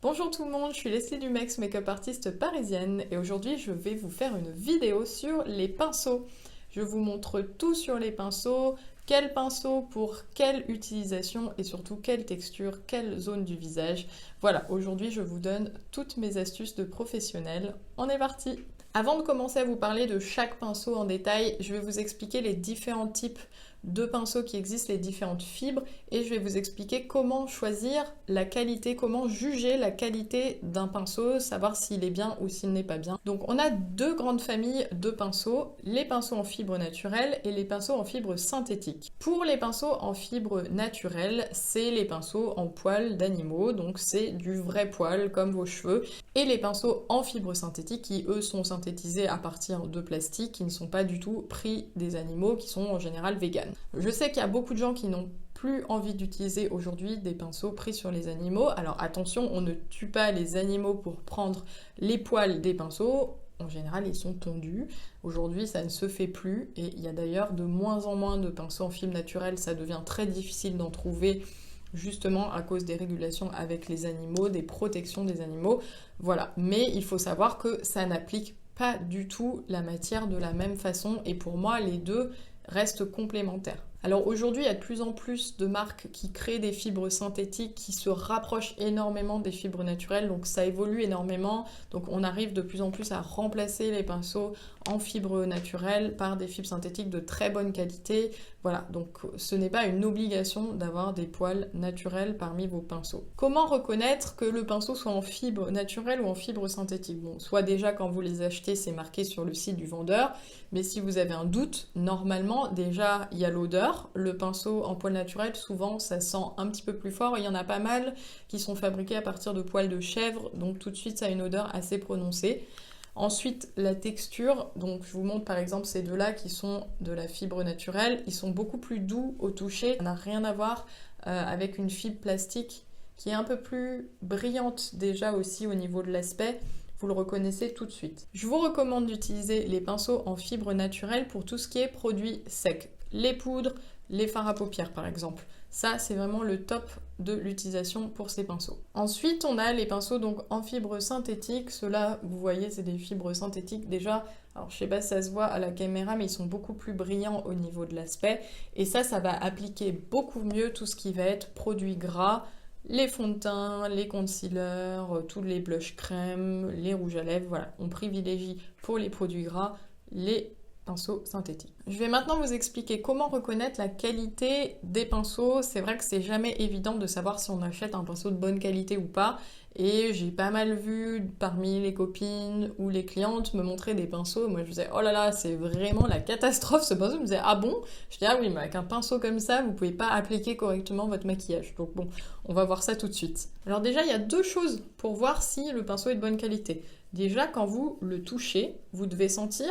Bonjour tout le monde, je suis Leslie Dumex, make-up artiste parisienne et aujourd'hui je vais vous faire une vidéo sur les pinceaux. Je vous montre tout sur les pinceaux, quel pinceau pour quelle utilisation et surtout quelle texture, quelle zone du visage. Voilà, aujourd'hui je vous donne toutes mes astuces de professionnel. On est parti! Avant de commencer à vous parler de chaque pinceau en détail, je vais vous expliquer les différents types de pinceaux qui existent, les différentes fibres, et je vais vous expliquer comment choisir la qualité, comment juger la qualité d'un pinceau, savoir s'il est bien ou s'il n'est pas bien. Donc on a deux grandes familles de pinceaux, les pinceaux en fibre naturelle et les pinceaux en fibre synthétique. Pour les pinceaux en fibre naturelle, c'est les pinceaux en poils d'animaux, donc c'est du vrai poil comme vos cheveux, et les pinceaux en fibre synthétique qui eux sont synthétisés à partir de plastique, qui ne sont pas du tout pris des animaux, qui sont en général véganes. Je sais qu'il y a beaucoup de gens qui n'ont plus envie d'utiliser aujourd'hui des pinceaux pris sur les animaux. Alors attention, on ne tue pas les animaux pour prendre les poils des pinceaux. En général, ils sont tondus. Aujourd'hui, ça ne se fait plus. Et il y a d'ailleurs de moins en moins de pinceaux en fibre naturelle. Ça devient très difficile d'en trouver justement à cause des régulations avec les animaux, des protections des animaux. Voilà. Mais il faut savoir que ça n'applique pas du tout la matière de la même façon. Et pour moi, les deux restent complémentaires. Alors aujourd'hui, il y a de plus en plus de marques qui créent des fibres synthétiques qui se rapprochent énormément des fibres naturelles, donc ça évolue énormément. Donc on arrive de plus en plus à remplacer les pinceaux en fibres naturelles par des fibres synthétiques de très bonne qualité. Voilà, donc ce n'est pas une obligation d'avoir des poils naturels parmi vos pinceaux. Comment reconnaître que le pinceau soit en fibre naturelle ou en fibre synthétique? Bon, soit déjà quand vous les achetez, c'est marqué sur le site du vendeur, mais si vous avez un doute, normalement, déjà, il y a l'odeur. Le pinceau en poil naturel, souvent, ça sent un petit peu plus fort. Il y en a pas mal qui sont fabriqués à partir de poils de chèvre, donc tout de suite, ça a une odeur assez prononcée. Ensuite, la texture, donc je vous montre par exemple ces deux-là qui sont de la fibre naturelle, ils sont beaucoup plus doux au toucher, ça n'a rien à voir avec une fibre plastique qui est un peu plus brillante déjà aussi au niveau de l'aspect, vous le reconnaissez tout de suite. Je vous recommande d'utiliser les pinceaux en fibre naturelle pour tout ce qui est produits secs, les poudres, les fards à paupières par exemple. Ça, c'est vraiment le top de l'utilisation pour ces pinceaux. Ensuite, on a les pinceaux donc en fibre synthétique. Ceux-là, vous voyez, c'est des fibres synthétiques. Déjà, alors je sais pas si ça se voit à la caméra, mais ils sont beaucoup plus brillants au niveau de l'aspect. Et ça va appliquer beaucoup mieux tout ce qui va être produits gras, les fonds de teint, les concealers, tous les blush crème, les rouges à lèvres. Voilà, on privilégie pour les produits gras les pinceaux synthétiques. Je vais maintenant vous expliquer comment reconnaître la qualité des pinceaux. C'est vrai que c'est jamais évident de savoir si on achète un pinceau de bonne qualité ou pas. Et j'ai pas mal vu parmi les copines ou les clientes me montrer des pinceaux. Moi je me disais, oh là là, c'est vraiment la catastrophe ce pinceau. Je me disais, ah bon? Je dis, ah oui, mais avec un pinceau comme ça, vous pouvez pas appliquer correctement votre maquillage. Donc bon, on va voir ça tout de suite. Alors déjà, il y a deux choses pour voir si le pinceau est de bonne qualité. Déjà, quand vous le touchez, vous devez sentir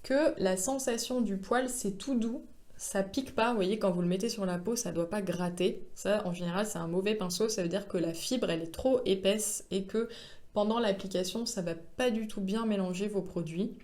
que la sensation du poil, c'est tout doux, ça pique pas, vous voyez, quand vous le mettez sur la peau, ça doit pas gratter. Ça, en général, c'est un mauvais pinceau, ça veut dire que la fibre, elle est trop épaisse et que pendant l'application, ça va pas du tout bien mélanger vos produits.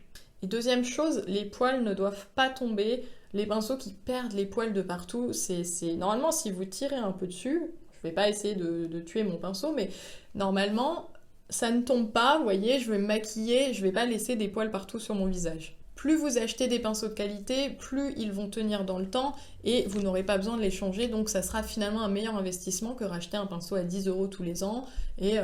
Et deuxième chose, les poils ne doivent pas tomber. Les pinceaux qui perdent les poils de partout, c'est normalement, si vous tirez un peu dessus, je vais pas essayer de tuer mon pinceau, mais normalement, ça ne tombe pas, vous voyez, je vais me maquiller, je vais pas laisser des poils partout sur mon visage. Plus vous achetez des pinceaux de qualité, plus ils vont tenir dans le temps et vous n'aurez pas besoin de les changer, donc ça sera finalement un meilleur investissement que racheter un pinceau à 10 € tous les ans et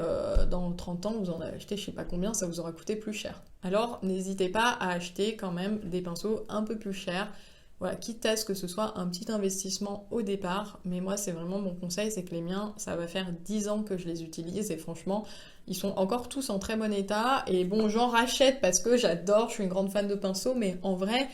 dans 30 ans vous en avez acheté je sais pas combien, ça vous aura coûté plus cher. Alors n'hésitez pas à acheter quand même des pinceaux un peu plus chers. Voilà, quitte à ce que ce soit un petit investissement au départ, mais moi c'est vraiment mon conseil, c'est que les miens, ça va faire 10 ans que je les utilise et franchement, ils sont encore tous en très bon état. Et bon, j'en rachète parce que j'adore, je suis une grande fan de pinceaux, mais en vrai,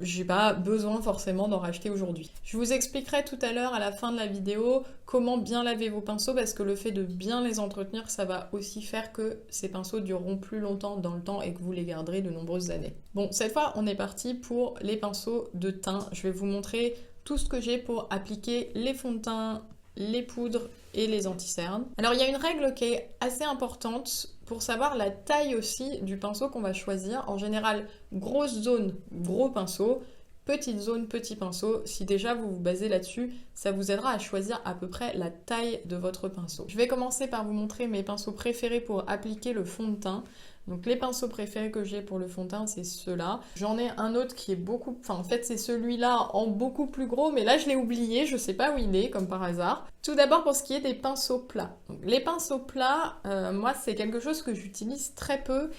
j'ai pas besoin forcément d'en racheter aujourd'hui. Je vous expliquerai tout à l'heure à la fin de la vidéo comment bien laver vos pinceaux parce que le fait de bien les entretenir, ça va aussi faire que ces pinceaux dureront plus longtemps dans le temps et que vous les garderez de nombreuses années. Bon, cette fois, on est parti pour les pinceaux de teint. Je vais vous montrer tout ce que j'ai pour appliquer les fonds de teint, les poudres et les anti-cernes. Alors il y a une règle qui est assez importante pour savoir la taille aussi du pinceau qu'on va choisir. En général, grosse zone, gros pinceau, petite zone, petit pinceau. Si déjà vous vous basez là-dessus, ça vous aidera à choisir à peu près la taille de votre pinceau. Je vais commencer par vous montrer mes pinceaux préférés pour appliquer le fond de teint. Donc les pinceaux préférés que j'ai pour le fond de teint, c'est ceux-là. J'en ai un autre qui est beaucoup... Enfin, en fait, c'est celui-là en beaucoup plus gros, mais là, je l'ai oublié, je sais pas où il est, comme par hasard. Tout d'abord, pour ce qui est des pinceaux plats. Donc, les pinceaux plats, moi, c'est quelque chose que j'utilise très peu.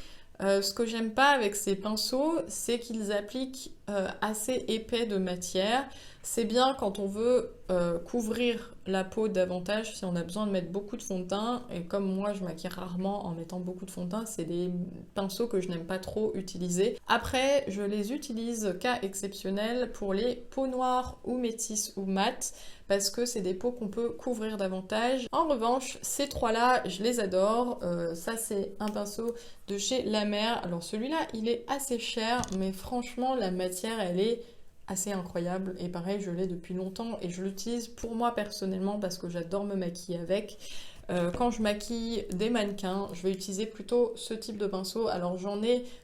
Ce que j'aime pas avec ces pinceaux, c'est qu'ils appliquent assez épais de matière. C'est bien quand on veut couvrir la peau davantage, si on a besoin de mettre beaucoup de fond de teint. Et comme moi, je maquille rarement en mettant beaucoup de fond de teint, c'est des pinceaux que je n'aime pas trop utiliser. Après, je les utilise cas exceptionnel pour les peaux noires ou métisses ou mates, parce que c'est des peaux qu'on peut couvrir davantage. En revanche, ces trois-là, je les adore. Ça, c'est un pinceau de chez La Mer. Alors celui-là, il est assez cher, mais franchement, la matière, elle est assez incroyable. Et pareil, je l'ai depuis longtemps et je l'utilise pour moi personnellement parce que j'adore me maquiller avec. Quand je maquille des mannequins, je vais utiliser plutôt ce type de pinceau. Alors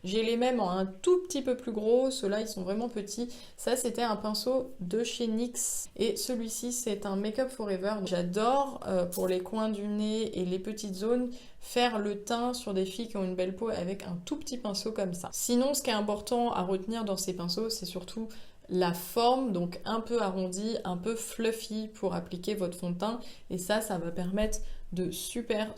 j'ai les mêmes en un tout petit peu plus gros, ceux-là ils sont vraiment petits. Ça c'était un pinceau de chez NYX et celui-ci c'est un Make Up Forever. J'adore pour les coins du nez et les petites zones faire le teint sur des filles qui ont une belle peau avec un tout petit pinceau comme ça. Sinon ce qui est important à retenir dans ces pinceaux, c'est surtout la forme, donc un peu arrondie, un peu fluffy pour appliquer votre fond de teint. Et ça va permettre de super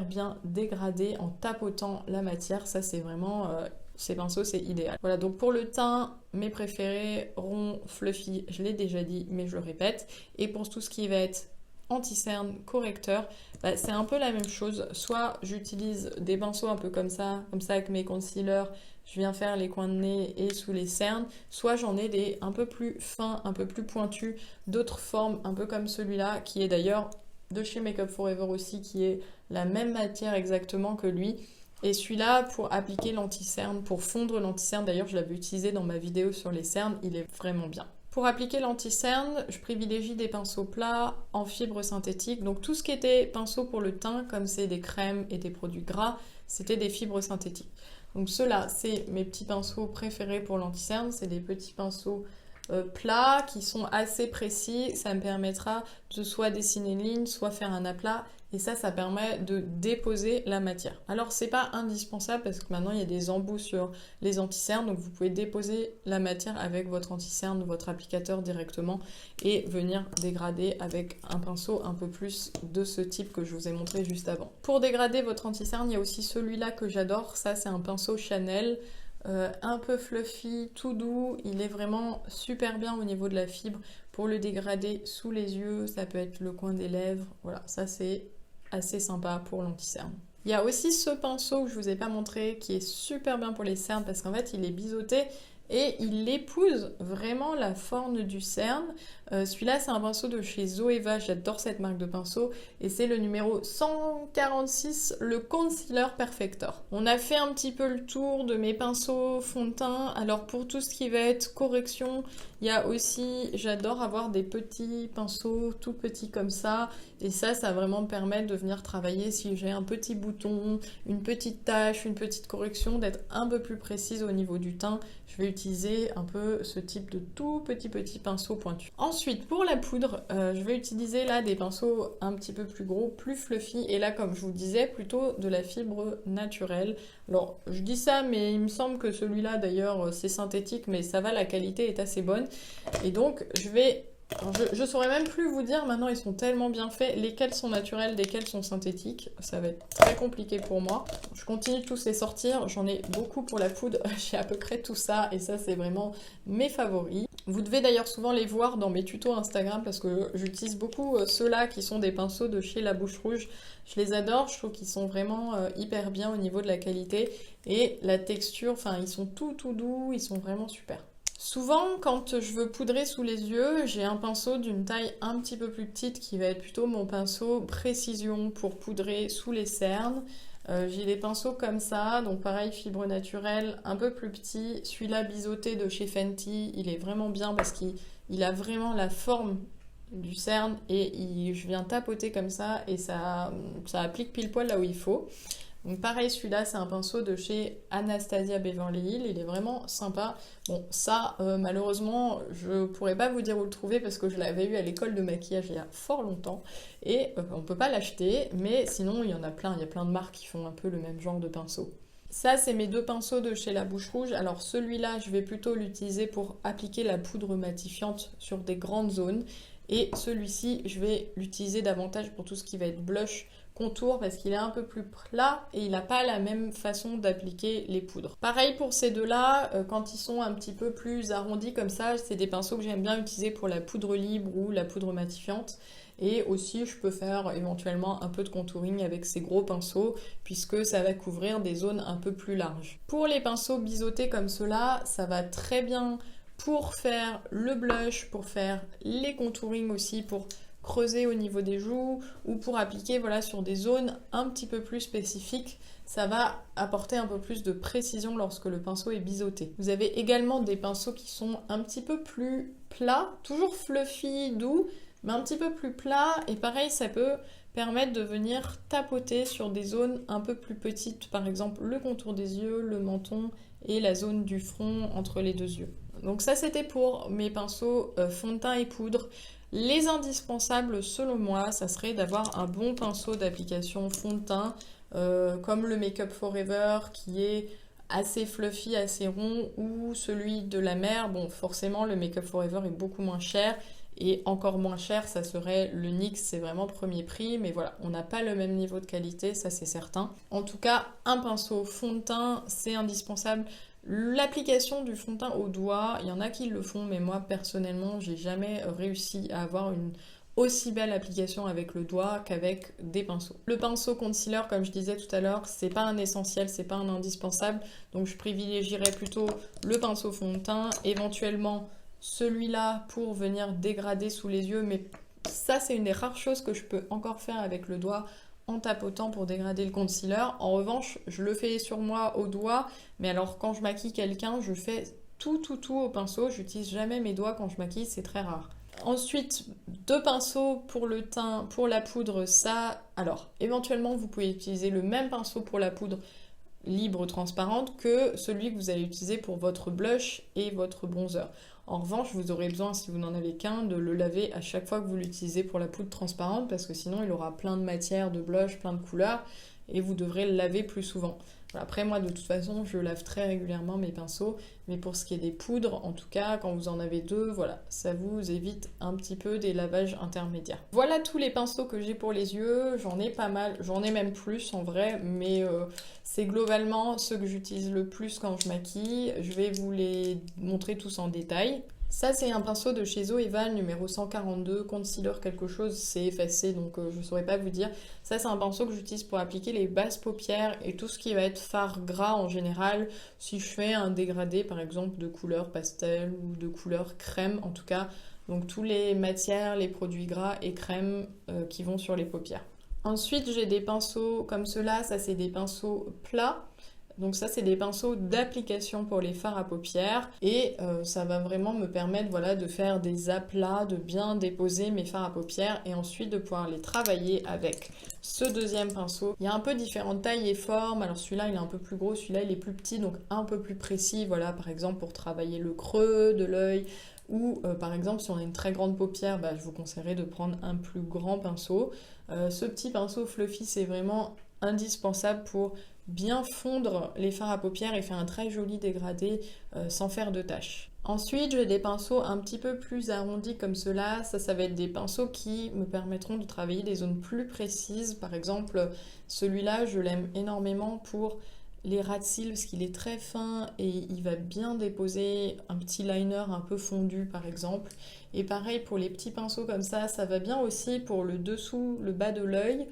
bien dégrader en tapotant la matière. Ça, c'est vraiment... ces pinceaux, c'est idéal. Voilà, donc pour le teint, mes préférés, rond, fluffy, je l'ai déjà dit, mais je le répète. Et pour tout ce qui va être anti-cerne, correcteur, c'est un peu la même chose. Soit j'utilise des pinceaux un peu comme ça avec mes concealers, je viens faire les coins de nez et sous les cernes, soit j'en ai des un peu plus fins, un peu plus pointus, d'autres formes, un peu comme celui-là, qui est d'ailleurs de chez Make Up Forever aussi, qui est la même matière exactement que lui. Et celui-là, pour appliquer l'anti-cerne, pour fondre l'anti-cerne, d'ailleurs je l'avais utilisé dans ma vidéo sur les cernes, il est vraiment bien. Pour appliquer l'anti-cerne, je privilégie des pinceaux plats en fibres synthétiques. Donc tout ce qui était pinceau pour le teint, comme c'est des crèmes et des produits gras, c'était des fibres synthétiques. Donc ceux-là, c'est mes petits pinceaux préférés pour l'anti-cerne. C'est des petits pinceaux plats qui sont assez précis. Ça me permettra de soit dessiner une ligne, soit faire un aplat. Et ça permet de déposer la matière. Alors c'est pas indispensable parce que maintenant il y a des embouts sur les anti-cernes, donc vous pouvez déposer la matière avec votre anti-cerne, votre applicateur directement et venir dégrader avec un pinceau un peu plus de ce type que je vous ai montré juste avant. Pour dégrader votre anti-cerne, il y a aussi celui-là que j'adore, ça c'est un pinceau Chanel. Un peu fluffy, tout doux, il est vraiment super bien au niveau de la fibre pour le dégrader sous les yeux, ça peut être le coin des lèvres, voilà, ça c'est assez sympa pour l'anti-cerne. Il y a aussi ce pinceau que je vous ai pas montré qui est super bien pour les cernes parce qu'en fait il est biseauté et il épouse vraiment la forme du cerne. Celui-là c'est un pinceau de chez Zoeva, j'adore cette marque de pinceau et c'est le numéro 146, le Concealer Perfector. On a fait un petit peu le tour de mes pinceaux fond de teint. Alors pour tout ce qui va être correction, il y a aussi, j'adore avoir des petits pinceaux tout petits comme ça et ça va vraiment me permettre de venir travailler si j'ai un petit bouton, une petite tache, une petite correction, d'être un peu plus précise au niveau du teint. Je vais utiliser un peu ce type de tout petit pinceau pointu. Ensuite, pour la poudre, je vais utiliser là des pinceaux un petit peu plus gros, plus fluffy. Et là, comme je vous disais, plutôt de la fibre naturelle. Alors, je dis ça, mais il me semble que celui-là, d'ailleurs, c'est synthétique, mais ça va, la qualité est assez bonne. Et donc, je saurais même plus vous dire, maintenant ils sont tellement bien faits, lesquels sont naturels, lesquels sont synthétiques. Ça va être très compliqué pour moi. Je continue de tous les sortir, j'en ai beaucoup pour la poudre, j'ai à peu près tout ça et ça c'est vraiment mes favoris. Vous devez d'ailleurs souvent les voir dans mes tutos Instagram parce que j'utilise beaucoup ceux-là qui sont des pinceaux de chez La Bouche Rouge. Je les adore, je trouve qu'ils sont vraiment hyper bien au niveau de la qualité et la texture, enfin ils sont tout doux, ils sont vraiment super. Souvent, quand je veux poudrer sous les yeux, j'ai un pinceau d'une taille un petit peu plus petite qui va être plutôt mon pinceau précision pour poudrer sous les cernes. J'ai des pinceaux comme ça, donc pareil, fibre naturelle, un peu plus petit. Celui-là biseauté de chez Fenty, il est vraiment bien parce qu'il a vraiment la forme du cerne et je viens tapoter comme ça et ça applique pile poil là où il faut. Donc pareil, celui-là, c'est un pinceau de chez Anastasia Beverly Hills, il est vraiment sympa. Bon, ça, malheureusement, je pourrais pas vous dire où le trouver parce que je l'avais eu à l'école de maquillage il y a fort longtemps et on peut pas l'acheter, mais sinon, il y en a plein, il y a plein de marques qui font un peu le même genre de pinceau. Ça, c'est mes deux pinceaux de chez La Bouche Rouge. Alors celui-là, je vais plutôt l'utiliser pour appliquer la poudre matifiante sur des grandes zones. Et celui-ci, je vais l'utiliser davantage pour tout ce qui va être blush, contour, parce qu'il est un peu plus plat et il n'a pas la même façon d'appliquer les poudres. Pareil pour ces deux-là, quand ils sont un petit peu plus arrondis comme ça, c'est des pinceaux que j'aime bien utiliser pour la poudre libre ou la poudre matifiante. Et aussi, je peux faire éventuellement un peu de contouring avec ces gros pinceaux, puisque ça va couvrir des zones un peu plus larges. Pour les pinceaux biseautés comme ceux-là, ça va très bien pour faire le blush, pour faire les contourings aussi, pour creuser au niveau des joues ou pour appliquer voilà, sur des zones un petit peu plus spécifiques. Ça va apporter un peu plus de précision lorsque le pinceau est biseauté. Vous avez également des pinceaux qui sont un petit peu plus plats, toujours fluffy, doux, mais un petit peu plus plats. Et pareil, ça peut permettre de venir tapoter sur des zones un peu plus petites, par exemple le contour des yeux, le menton et la zone du front entre les deux yeux. Donc ça c'était pour mes pinceaux fond de teint et poudre. Les indispensables selon moi, ça serait d'avoir un bon pinceau d'application fond de teint comme le Make Up Forever qui est assez fluffy, assez rond, ou celui de la mer. Bon, forcément le Make Up Forever est beaucoup moins cher et encore moins cher, ça serait le NYX, c'est vraiment premier prix, mais voilà, on n'a pas le même niveau de qualité, ça c'est certain. En tout cas, un pinceau fond de teint, c'est indispensable. L'application du fond de teint au doigt, il y en a qui le font, mais moi personnellement, j'ai jamais réussi à avoir une aussi belle application avec le doigt qu'avec des pinceaux. Le pinceau concealer, comme je disais tout à l'heure, c'est pas un essentiel, c'est pas un indispensable, donc je privilégierais plutôt le pinceau fond de teint, éventuellement celui-là pour venir dégrader sous les yeux, mais ça c'est une des rares choses que je peux encore faire avec le doigt en tapotant pour dégrader le concealer. En revanche, je le fais sur moi au doigt, mais alors quand je maquille quelqu'un, je fais tout au pinceau, j'utilise jamais mes doigts quand je maquille, c'est très rare. Ensuite, deux pinceaux pour le teint, pour la poudre, ça, alors éventuellement vous pouvez utiliser le même pinceau pour la poudre libre transparente que celui que vous allez utiliser pour votre blush et votre bronzer. En revanche, vous aurez besoin, si vous n'en avez qu'un, de le laver à chaque fois que vous l'utilisez pour la poudre transparente parce que sinon il aura plein de matière, de blush, plein de couleurs et vous devrez le laver plus souvent. Après moi de toute façon je lave très régulièrement mes pinceaux, mais pour ce qui est des poudres, en tout cas quand vous en avez deux, voilà, ça vous évite un petit peu des lavages intermédiaires. Voilà tous les pinceaux que j'ai pour les yeux, j'en ai pas mal, j'en ai même plus en vrai, mais c'est globalement ceux que j'utilise le plus quand je maquille. Je vais vous les montrer tous en détail. Ça, c'est un pinceau de chez Zoéval, numéro 142, concealer quelque chose, c'est effacé, donc je ne saurais pas vous dire. Ça, c'est un pinceau que j'utilise pour appliquer les basses paupières et tout ce qui va être fard gras en général. Si je fais un dégradé, par exemple, de couleur pastel ou de couleur crème, en tout cas, donc tous les matières, les produits gras et crème qui vont sur les paupières. Ensuite, j'ai des pinceaux comme ceux-là, ça c'est des pinceaux plats. Donc ça, c'est des pinceaux d'application pour les fards à paupières et ça va vraiment me permettre voilà, de faire des aplats, de bien déposer mes fards à paupières et ensuite de pouvoir les travailler avec ce deuxième pinceau. Il y a un peu différentes tailles et formes, alors celui-là il est un peu plus gros, celui-là il est plus petit, donc un peu plus précis, voilà, par exemple pour travailler le creux de l'œil ou par exemple si on a une très grande paupière, je vous conseillerais de prendre un plus grand pinceau. Ce petit pinceau fluffy, c'est vraiment indispensable pour bien fondre les fards à paupières et faire un très joli dégradé sans faire de taches. Ensuite, j'ai des pinceaux un petit peu plus arrondis comme ceux-là. Ça va être des pinceaux qui me permettront de travailler des zones plus précises. Par exemple, celui-là, je l'aime énormément pour les ras de cils parce qu'il est très fin et il va bien déposer un petit liner un peu fondu par exemple. Et pareil pour les petits pinceaux comme ça va bien aussi pour le dessous, le bas de l'œil.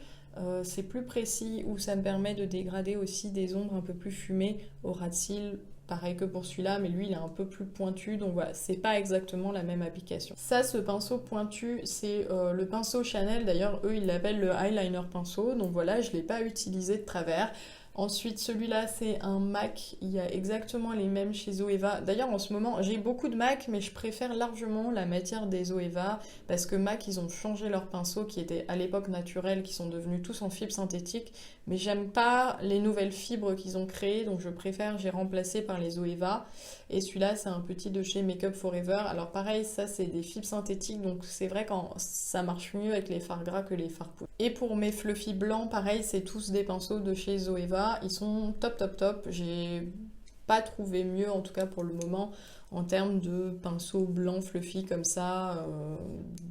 C'est plus précis où ça me permet de dégrader aussi des ombres un peu plus fumées au ras de cils. Pareil que pour celui-là, mais lui il est un peu plus pointu, donc voilà, c'est pas exactement la même application. Ça, ce pinceau pointu, c'est le pinceau Chanel, d'ailleurs eux ils l'appellent le eyeliner pinceau, donc voilà, je l'ai pas utilisé de travers. Ensuite, celui-là, c'est un MAC. Il y a exactement les mêmes chez Zoeva. D'ailleurs, en ce moment, j'ai beaucoup de MAC, mais je préfère largement la matière des Zoeva parce que MAC, ils ont changé leurs pinceaux qui étaient à l'époque naturels, qui sont devenus tous en fibre synthétique. Mais j'aime pas les nouvelles fibres qu'ils ont créées, donc je préfère, j'ai remplacé par les Zoeva. Et celui-là, c'est un petit de chez Make Up Forever. Alors pareil, ça, c'est des fibres synthétiques, donc c'est vrai que ça marche mieux avec les fards gras que les fards poudre. Et pour mes fluffy blancs, pareil, c'est tous des pinceaux de chez Zoeva. Ils sont top, top, top. J'ai pas trouvé mieux, en tout cas pour le moment, en termes de pinceaux blancs fluffy comme ça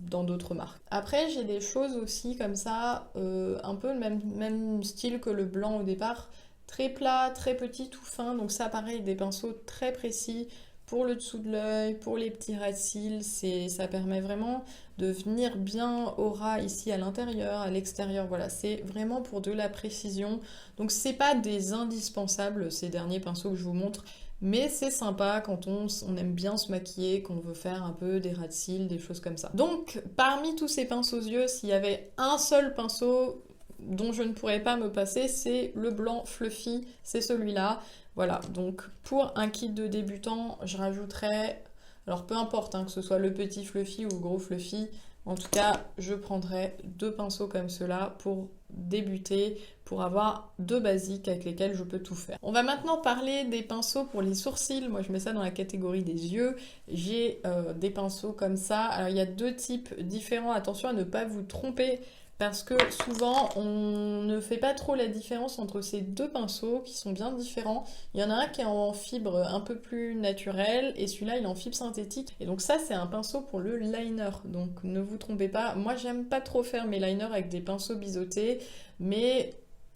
dans d'autres marques. Après, j'ai des choses aussi comme ça, un peu le même style que le blanc au départ, très plat, très petit, tout fin. Donc ça, pareil, des pinceaux très précis pour le dessous de l'œil, pour les petits ras de cils. Ça permet vraiment de venir bien au ras ici à l'intérieur, à l'extérieur. Voilà, c'est vraiment pour de la précision. Donc c'est pas des indispensables, ces derniers pinceaux que je vous montre. Mais c'est sympa quand on aime bien se maquiller, qu'on veut faire un peu des ras de cils, des choses comme ça. Donc, parmi tous ces pinceaux aux yeux, s'il y avait un seul pinceau dont je ne pourrais pas me passer, c'est le blanc fluffy, c'est celui-là. Voilà, donc pour un kit de débutant, je rajouterais, alors peu importe hein, que ce soit le petit fluffy ou le gros fluffy, en tout cas, je prendrais 2 pinceaux comme cela pour débuter, pour avoir 2 basiques avec lesquels je peux tout faire. On va maintenant parler des pinceaux pour les sourcils. Moi, je mets ça dans la catégorie des yeux. J'ai des pinceaux comme ça. Alors, il y a 2 types différents. Attention à ne pas vous tromper parce que souvent, on ne fait pas trop la différence entre ces 2 pinceaux qui sont bien différents. Il y en a un qui est en fibre un peu plus naturelle et celui-là, il est en fibre synthétique. Et donc ça, c'est un pinceau pour le liner. Donc ne vous trompez pas. Moi, j'aime pas trop faire mes liners avec des pinceaux biseautés, mais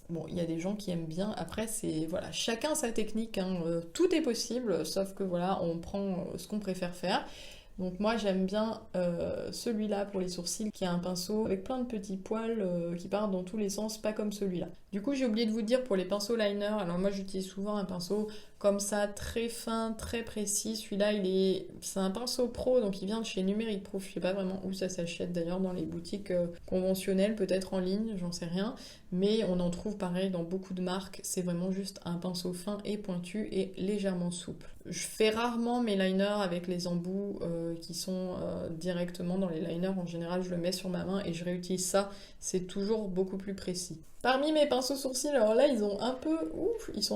bon, il y a des gens qui aiment bien. Après, c'est voilà, chacun sa technique, hein. Tout est possible, sauf que voilà, on prend ce qu'on préfère faire. Donc moi j'aime bien celui-là pour les sourcils qui a un pinceau avec plein de petits poils qui partent dans tous les sens, pas comme celui-là. Du coup j'ai oublié de vous dire pour les pinceaux liner, alors moi j'utilise souvent un pinceau comme ça, très fin, très précis. Celui-là c'est un pinceau pro, donc il vient de chez Numérique Proof. Je sais pas vraiment où ça s'achète d'ailleurs, dans les boutiques conventionnelles, peut-être en ligne, j'en sais rien. Mais on en trouve pareil dans beaucoup de marques. C'est vraiment juste un pinceau fin et pointu et légèrement souple. Je fais rarement mes liners avec les embouts qui sont directement dans les liners. En général, je le mets sur ma main et je réutilise ça. C'est toujours beaucoup plus précis. Parmi mes pinceaux sourcils, alors là, ils sont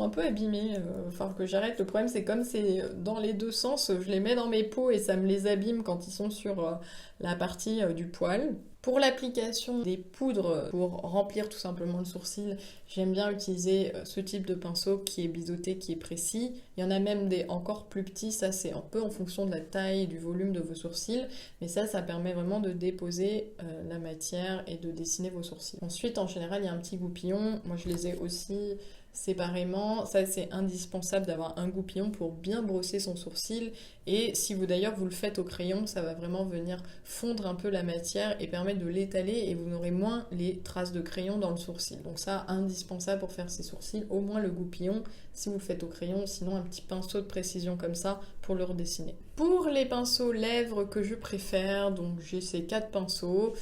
un peu abîmés. Enfin, que j'arrête. Le problème, c'est comme c'est dans les deux sens, je les mets dans mes peaux et ça me les abîme quand ils sont sur la partie du poil. Pour l'application des poudres pour remplir tout simplement le sourcil, j'aime bien utiliser ce type de pinceau qui est biseauté, qui est précis. Il y en a même des encore plus petits, ça c'est un peu en fonction de la taille et du volume de vos sourcils, mais ça permet vraiment de déposer la matière et de dessiner vos sourcils. Ensuite, en général, il y a un petit goupillon. Moi, je les ai aussi séparément. Ça, c'est indispensable d'avoir un goupillon pour bien brosser son sourcil. Et si vous d'ailleurs vous le faites au crayon, ça va vraiment venir fondre un peu la matière et permettre de l'étaler et vous n'aurez moins les traces de crayon dans le sourcil. Donc ça, indispensable pour faire ses sourcils, au moins le goupillon si vous le faites au crayon, sinon un petit pinceau de précision comme ça pour le redessiner. Pour les pinceaux lèvres que je préfère, donc j'ai ces 4 pinceaux.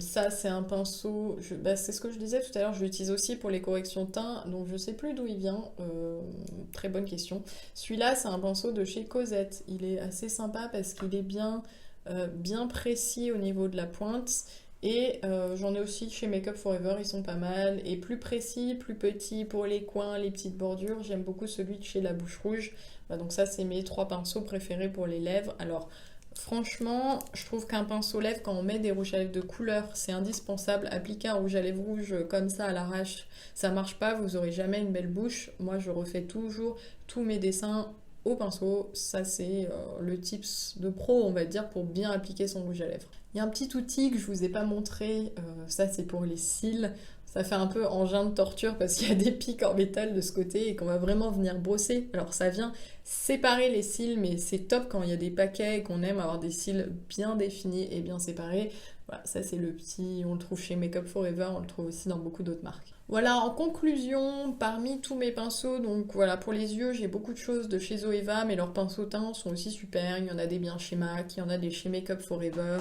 Ça c'est un pinceau, c'est ce que je disais tout à l'heure, je l'utilise aussi pour les corrections de teint, donc je sais plus d'où il vient, très bonne question. Celui-là c'est un pinceau de chez Cosette, il est assez sympa parce qu'il est bien précis au niveau de la pointe. Et j'en ai aussi chez Make Up Forever, ils sont pas mal. Et plus précis, plus petit pour les coins, les petites bordures. J'aime beaucoup celui de chez La Bouche Rouge. Donc ça, c'est mes 3 pinceaux préférés pour les lèvres. Alors, franchement, je trouve qu'un pinceau lèvres, quand on met des rouges à lèvres de couleur, c'est indispensable. Appliquer un rouge à lèvres rouge comme ça à l'arrache, ça marche pas, vous aurez jamais une belle bouche. Moi, je refais toujours tous mes dessins au pinceau. Ça, c'est le tips de pro, on va dire, pour bien appliquer son rouge à lèvres. Il y a un petit outil que je vous ai pas montré, ça c'est pour les cils. Ça fait un peu engin de torture parce qu'il y a des pics en métal de ce côté et qu'on va vraiment venir brosser. Alors ça vient séparer les cils, mais c'est top quand il y a des paquets et qu'on aime avoir des cils bien définis et bien séparés. Voilà, ça c'est le petit, on le trouve chez Make Up Forever, on le trouve aussi dans beaucoup d'autres marques. Voilà, en conclusion, parmi tous mes pinceaux, donc voilà, pour les yeux, j'ai beaucoup de choses de chez Zoeva, mais leurs pinceaux teints sont aussi super. Il y en a des bien chez MAC, il y en a des chez Make Up Forever.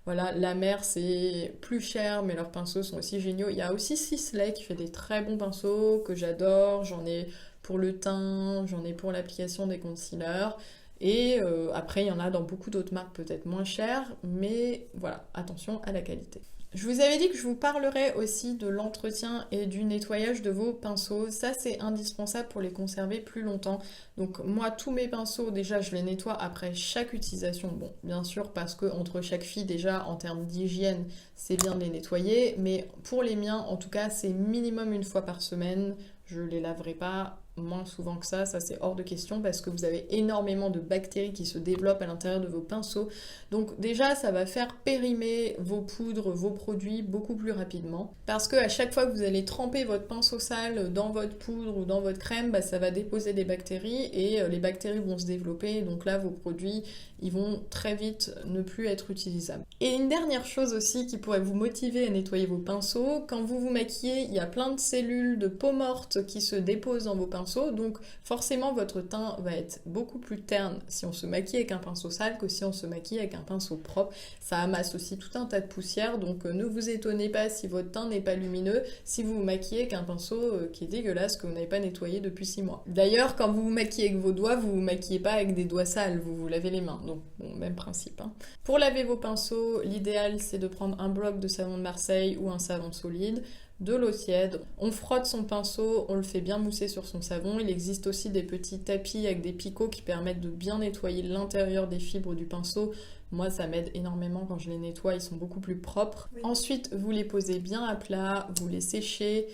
Voilà, La Mer c'est plus cher, mais leurs pinceaux sont aussi géniaux. Il y a aussi Sisley qui fait des très bons pinceaux que j'adore. J'en ai pour le teint, j'en ai pour l'application des concealers. Et après, il y en a dans beaucoup d'autres marques peut-être moins chères, mais voilà, attention à la qualité. Je vous avais dit que je vous parlerai aussi de l'entretien et du nettoyage de vos pinceaux. Ça, c'est indispensable pour les conserver plus longtemps. Donc moi, tous mes pinceaux, déjà, je les nettoie après chaque utilisation. Bon, bien sûr, parce que entre chaque fille, déjà, en termes d'hygiène, c'est bien de les nettoyer. Mais pour les miens, en tout cas, c'est minimum une fois par semaine. Je les laverai pas moins souvent que ça c'est hors de question parce que vous avez énormément de bactéries qui se développent à l'intérieur de vos pinceaux. Donc déjà, ça va faire périmer vos poudres, vos produits beaucoup plus rapidement. Parce que à chaque fois que vous allez tremper votre pinceau sale dans votre poudre ou dans votre crème, bah, ça va déposer des bactéries et les bactéries vont se développer. Donc là, vos produits, ils vont très vite ne plus être utilisables. Et une dernière chose aussi qui pourrait vous motiver à nettoyer vos pinceaux, quand vous vous maquillez, il y a plein de cellules de peau morte qui se déposent dans vos pinceaux, donc forcément votre teint va être beaucoup plus terne si on se maquille avec un pinceau sale que si on se maquille avec un pinceau propre. Ça amasse aussi tout un tas de poussière, donc ne vous étonnez pas si votre teint n'est pas lumineux, si vous vous maquillez avec un pinceau qui est dégueulasse, que vous n'avez pas nettoyé depuis 6 mois. D'ailleurs, quand vous vous maquillez avec vos doigts, vous vous maquillez pas avec des doigts sales, vous vous lavez les mains, donc bon, même principe. Hein. Pour laver vos pinceaux, l'idéal c'est de prendre un bloc de savon de Marseille ou un savon solide, de l'eau tiède, on frotte son pinceau, on le fait bien mousser sur son savon. Il existe aussi des petits tapis avec des picots qui permettent de bien nettoyer l'intérieur des fibres du pinceau. Moi, ça m'aide énormément quand je les nettoie, ils sont beaucoup plus propres. Oui. Ensuite, vous les posez bien à plat, vous les séchez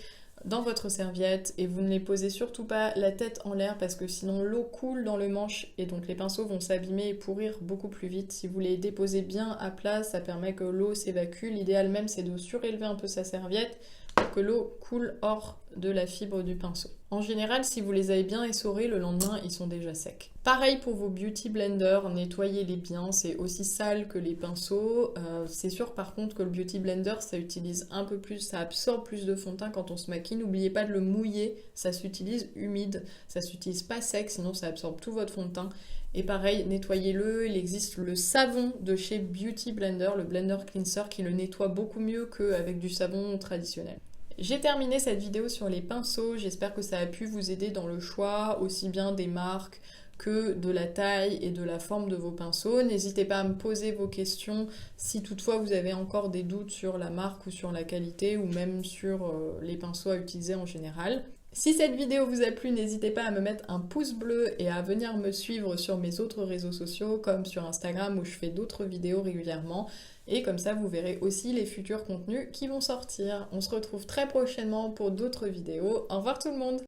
dans votre serviette et vous ne les posez surtout pas la tête en l'air parce que sinon l'eau coule dans le manche et donc les pinceaux vont s'abîmer et pourrir beaucoup plus vite. Si vous les déposez bien à plat, ça permet que l'eau s'évacue. L'idéal même c'est de surélever un peu sa serviette pour que l'eau coule hors de la fibre du pinceau. En général, si vous les avez bien essorés, le lendemain, ils sont déjà secs. Pareil pour vos beauty blenders, nettoyez-les bien, c'est aussi sale que les pinceaux. C'est sûr par contre que le beauty blender, ça utilise un peu plus, ça absorbe plus de fond de teint quand on se maquille. N'oubliez pas de le mouiller, ça s'utilise humide, ça s'utilise pas sec, sinon ça absorbe tout votre fond de teint. Et pareil, nettoyez-le, il existe le savon de chez Beauty Blender, le Blender Cleanser, qui le nettoie beaucoup mieux qu'avec du savon traditionnel. J'ai terminé cette vidéo sur les pinceaux, j'espère que ça a pu vous aider dans le choix, aussi bien des marques que de la taille et de la forme de vos pinceaux. N'hésitez pas à me poser vos questions si toutefois vous avez encore des doutes sur la marque ou sur la qualité ou même sur les pinceaux à utiliser en général. Si cette vidéo vous a plu, n'hésitez pas à me mettre un pouce bleu et à venir me suivre sur mes autres réseaux sociaux comme sur Instagram où je fais d'autres vidéos régulièrement. Et comme ça, vous verrez aussi les futurs contenus qui vont sortir. On se retrouve très prochainement pour d'autres vidéos. Au revoir tout le monde!